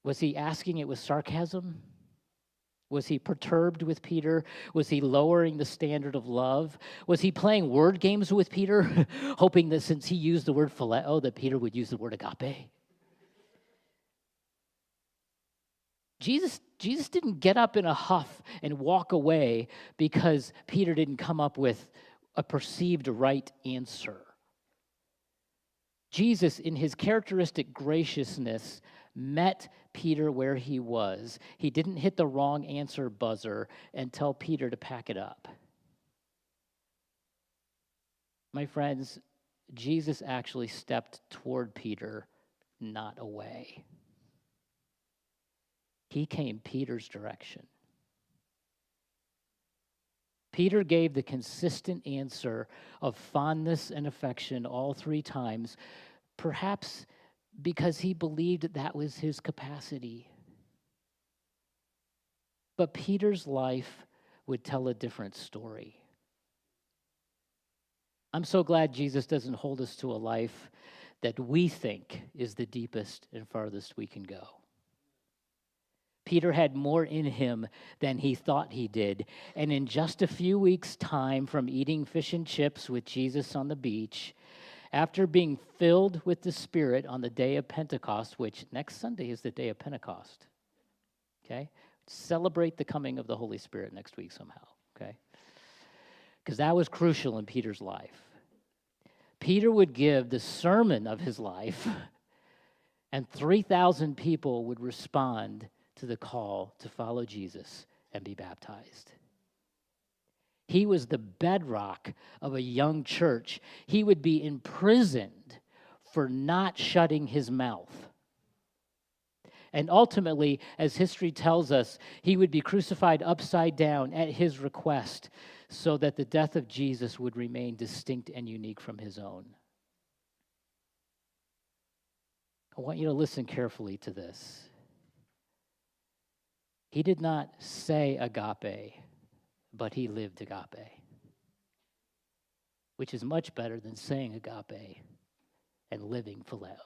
Was he asking it with sarcasm? Was he perturbed with Peter? Was he lowering the standard of love? Was he playing word games with Peter, hoping that since he used the word phileo, that Peter would use the word agape? Jesus didn't get up in a huff and walk away because Peter didn't come up with a perceived right answer. Jesus, in his characteristic graciousness, met Peter where he was. He didn't hit the wrong answer buzzer and tell Peter to pack it up. My friends, Jesus actually stepped toward Peter, not away. He came Peter's direction. Peter gave the consistent answer of fondness and affection all 3 times, perhaps because he believed that was his capacity. But Peter's life would tell a different story. I'm so glad Jesus doesn't hold us to a life that we think is the deepest and farthest we can go. Peter had more in him than he thought he did. And in just a few weeks' time from eating fish and chips with Jesus on the beach, after being filled with the Spirit on the day of Pentecost, which next Sunday is the day of Pentecost, okay? Celebrate the coming of the Holy Spirit next week somehow, okay? Because that was crucial in Peter's life. Peter would give the sermon of his life, and 3,000 people would respond to the call to follow Jesus and be baptized. He was the bedrock of a young church. He would be imprisoned for not shutting his mouth. And ultimately, as history tells us, he would be crucified upside down at his request so that the death of Jesus would remain distinct and unique from his own. I want you to listen carefully to this. He did not say agape, but he lived agape, which is much better than saying agape and living phileo.